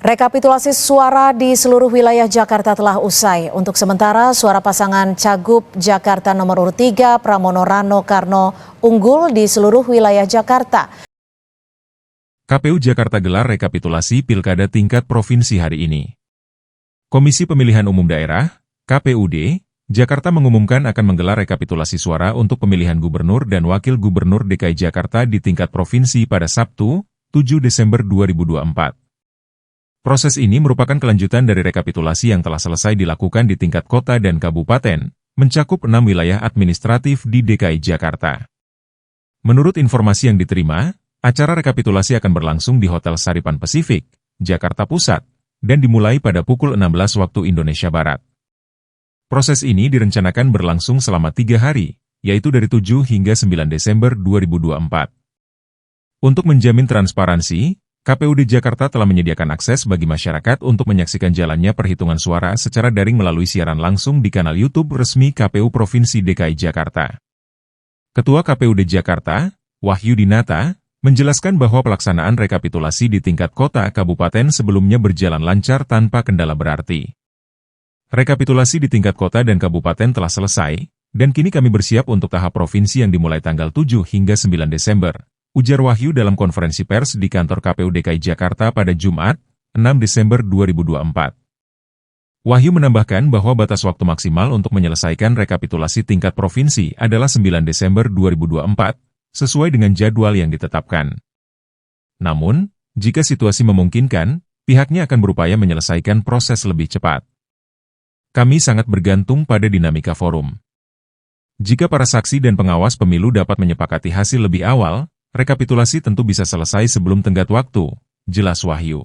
Rekapitulasi suara di seluruh wilayah Jakarta telah usai. Untuk sementara, suara pasangan Cagup Jakarta nomor urut 3 Pramono Rano Karno unggul di seluruh wilayah Jakarta. KPU Jakarta gelar rekapitulasi pilkada tingkat provinsi hari ini. Komisi Pemilihan Umum Daerah, KPUD, Jakarta mengumumkan akan menggelar rekapitulasi suara untuk pemilihan gubernur dan wakil gubernur DKI Jakarta di tingkat provinsi pada Sabtu, 7 Desember 2024. Proses ini merupakan kelanjutan dari rekapitulasi yang telah selesai dilakukan di tingkat kota dan kabupaten, mencakup 6 wilayah administratif di DKI Jakarta. Menurut informasi yang diterima, acara rekapitulasi akan berlangsung di Hotel Saripan Pasifik, Jakarta Pusat, dan dimulai pada pukul 16 waktu Indonesia Barat. Proses ini direncanakan berlangsung selama 3 hari, yaitu dari 7 hingga 9 Desember 2024. Untuk menjamin transparansi, KPUD Jakarta telah menyediakan akses bagi masyarakat untuk menyaksikan jalannya perhitungan suara secara daring melalui siaran langsung di kanal YouTube resmi KPU Provinsi DKI Jakarta. Ketua KPUD Jakarta, Wahyu Dinata, menjelaskan bahwa pelaksanaan rekapitulasi di tingkat kota kabupaten sebelumnya berjalan lancar tanpa kendala berarti. Rekapitulasi di tingkat kota dan kabupaten telah selesai, dan kini kami bersiap untuk tahap provinsi yang dimulai tanggal 7 hingga 9 Desember. Ujar Wahyu dalam konferensi pers di kantor KPU DKI Jakarta pada Jumat, 6 Desember 2024. Wahyu menambahkan bahwa batas waktu maksimal untuk menyelesaikan rekapitulasi tingkat provinsi adalah 9 Desember 2024, sesuai dengan jadwal yang ditetapkan. Namun, jika situasi memungkinkan, pihaknya akan berupaya menyelesaikan proses lebih cepat. Kami sangat bergantung pada dinamika forum. Jika para saksi dan pengawas pemilu dapat menyepakati hasil lebih awal, rekapitulasi tentu bisa selesai sebelum tenggat waktu, jelas Wahyu.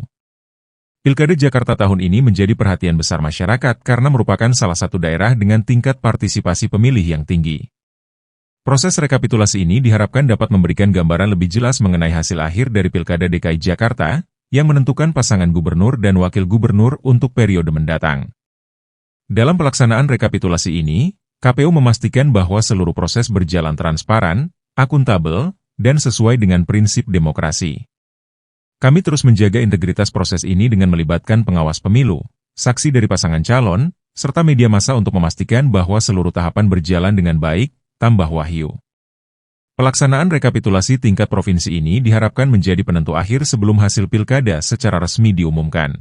Pilkada Jakarta tahun ini menjadi perhatian besar masyarakat karena merupakan salah satu daerah dengan tingkat partisipasi pemilih yang tinggi. Proses rekapitulasi ini diharapkan dapat memberikan gambaran lebih jelas mengenai hasil akhir dari Pilkada DKI Jakarta, yang menentukan pasangan gubernur dan wakil gubernur untuk periode mendatang. Dalam pelaksanaan rekapitulasi ini, KPU memastikan bahwa seluruh proses berjalan transparan, akuntabel, dan sesuai dengan prinsip demokrasi. Kami terus menjaga integritas proses ini dengan melibatkan pengawas pemilu, saksi dari pasangan calon, serta media massa untuk memastikan bahwa seluruh tahapan berjalan dengan baik, tambah Wahyu. Pelaksanaan rekapitulasi tingkat provinsi ini diharapkan menjadi penentu akhir sebelum hasil pilkada secara resmi diumumkan.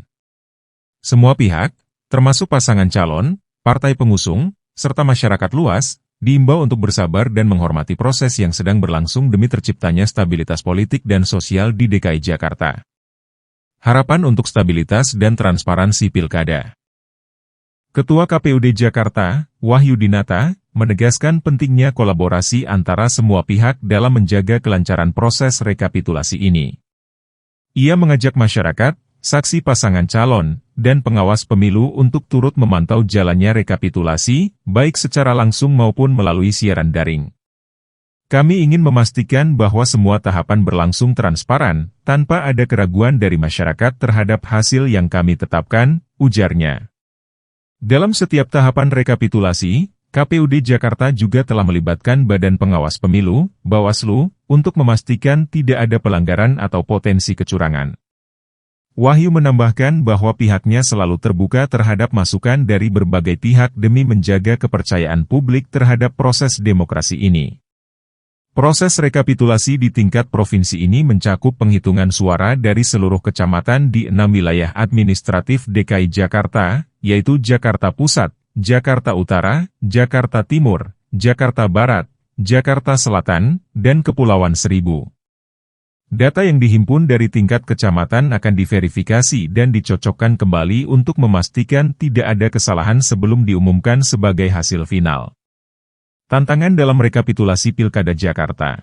Semua pihak, termasuk pasangan calon, partai pengusung, serta masyarakat luas, diimbau untuk bersabar dan menghormati proses yang sedang berlangsung demi terciptanya stabilitas politik dan sosial di DKI Jakarta. Harapan untuk stabilitas dan transparansi pilkada. Ketua KPUD Jakarta, Wahyu Dinata, menegaskan pentingnya kolaborasi antara semua pihak dalam menjaga kelancaran proses rekapitulasi ini. Ia mengajak masyarakat, saksi pasangan calon, dan pengawas pemilu untuk turut memantau jalannya rekapitulasi, baik secara langsung maupun melalui siaran daring. Kami ingin memastikan bahwa semua tahapan berlangsung transparan, tanpa ada keraguan dari masyarakat terhadap hasil yang kami tetapkan, ujarnya. Dalam setiap tahapan rekapitulasi, KPUD Jakarta juga telah melibatkan Badan Pengawas Pemilu, Bawaslu, untuk memastikan tidak ada pelanggaran atau potensi kecurangan. Wahyu menambahkan bahwa pihaknya selalu terbuka terhadap masukan dari berbagai pihak demi menjaga kepercayaan publik terhadap proses demokrasi ini. Proses rekapitulasi di tingkat provinsi ini mencakup penghitungan suara dari seluruh kecamatan di 6 wilayah administratif DKI Jakarta, yaitu Jakarta Pusat, Jakarta Utara, Jakarta Timur, Jakarta Barat, Jakarta Selatan, dan Kepulauan Seribu. Data yang dihimpun dari tingkat kecamatan akan diverifikasi dan dicocokkan kembali untuk memastikan tidak ada kesalahan sebelum diumumkan sebagai hasil final. Tantangan dalam rekapitulasi Pilkada Jakarta.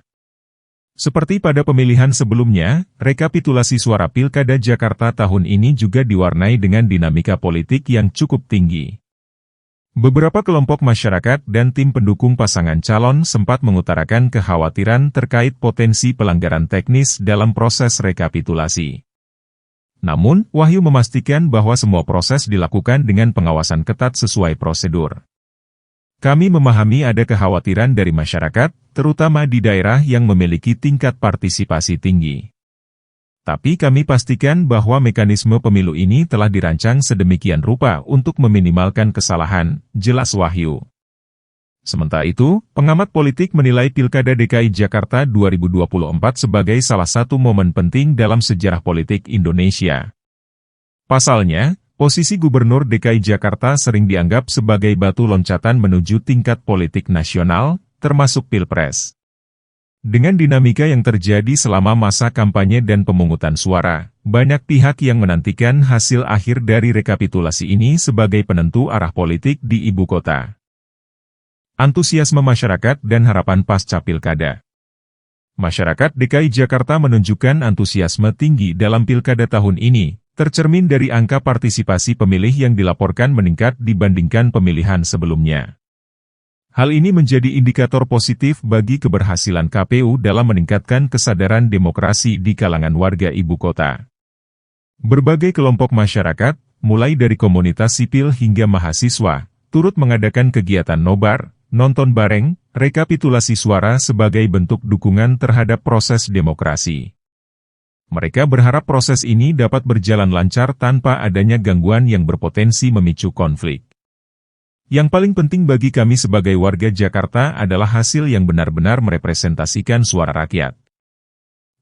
Seperti pada pemilihan sebelumnya, rekapitulasi suara Pilkada Jakarta tahun ini juga diwarnai dengan dinamika politik yang cukup tinggi. Beberapa kelompok masyarakat dan tim pendukung pasangan calon sempat mengutarakan kekhawatiran terkait potensi pelanggaran teknis dalam proses rekapitulasi. Namun, Wahyu memastikan bahwa semua proses dilakukan dengan pengawasan ketat sesuai prosedur. Kami memahami ada kekhawatiran dari masyarakat, terutama di daerah yang memiliki tingkat partisipasi tinggi. Tapi kami pastikan bahwa mekanisme pemilu ini telah dirancang sedemikian rupa untuk meminimalkan kesalahan, jelas Wahyu. Sementara itu, pengamat politik menilai Pilkada DKI Jakarta 2024 sebagai salah satu momen penting dalam sejarah politik Indonesia. Pasalnya, posisi Gubernur DKI Jakarta sering dianggap sebagai batu loncatan menuju tingkat politik nasional, termasuk Pilpres. Dengan dinamika yang terjadi selama masa kampanye dan pemungutan suara, banyak pihak yang menantikan hasil akhir dari rekapitulasi ini sebagai penentu arah politik di ibu kota. Antusiasme masyarakat dan harapan pasca Pilkada. Masyarakat DKI Jakarta menunjukkan antusiasme tinggi dalam Pilkada tahun ini, tercermin dari angka partisipasi pemilih yang dilaporkan meningkat dibandingkan pemilihan sebelumnya. Hal ini menjadi indikator positif bagi keberhasilan KPU dalam meningkatkan kesadaran demokrasi di kalangan warga ibu kota. Berbagai kelompok masyarakat, mulai dari komunitas sipil hingga mahasiswa, turut mengadakan kegiatan nobar, nonton bareng, rekapitulasi suara sebagai bentuk dukungan terhadap proses demokrasi. Mereka berharap proses ini dapat berjalan lancar tanpa adanya gangguan yang berpotensi memicu konflik. Yang paling penting bagi kami sebagai warga Jakarta adalah hasil yang benar-benar merepresentasikan suara rakyat.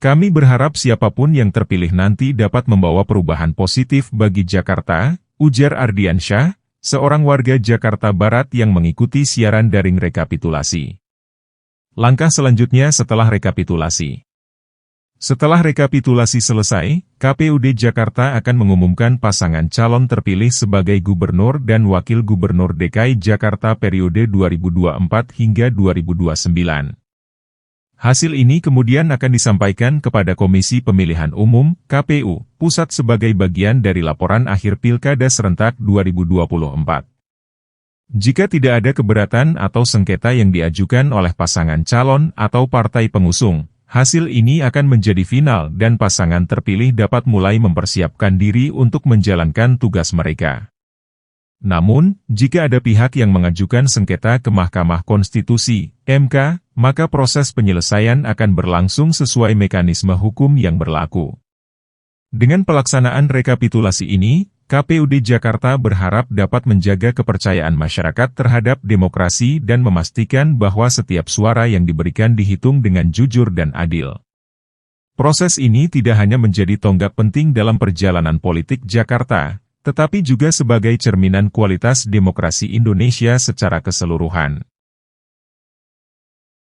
Kami berharap siapapun yang terpilih nanti dapat membawa perubahan positif bagi Jakarta, ujar Ardiansyah, seorang warga Jakarta Barat yang mengikuti siaran daring rekapitulasi. Langkah selanjutnya setelah rekapitulasi. Setelah rekapitulasi selesai, KPUD Jakarta akan mengumumkan pasangan calon terpilih sebagai Gubernur dan Wakil Gubernur DKI Jakarta periode 2024 hingga 2029. Hasil ini kemudian akan disampaikan kepada Komisi Pemilihan Umum, KPU, Pusat sebagai bagian dari laporan akhir Pilkada Serentak 2024. Jika tidak ada keberatan atau sengketa yang diajukan oleh pasangan calon atau partai pengusung, hasil ini akan menjadi final dan pasangan terpilih dapat mulai mempersiapkan diri untuk menjalankan tugas mereka. Namun, jika ada pihak yang mengajukan sengketa ke Mahkamah Konstitusi, MK, maka proses penyelesaian akan berlangsung sesuai mekanisme hukum yang berlaku. Dengan pelaksanaan rekapitulasi ini, KPUD Jakarta berharap dapat menjaga kepercayaan masyarakat terhadap demokrasi dan memastikan bahwa setiap suara yang diberikan dihitung dengan jujur dan adil. Proses ini tidak hanya menjadi tonggak penting dalam perjalanan politik Jakarta, tetapi juga sebagai cerminan kualitas demokrasi Indonesia secara keseluruhan.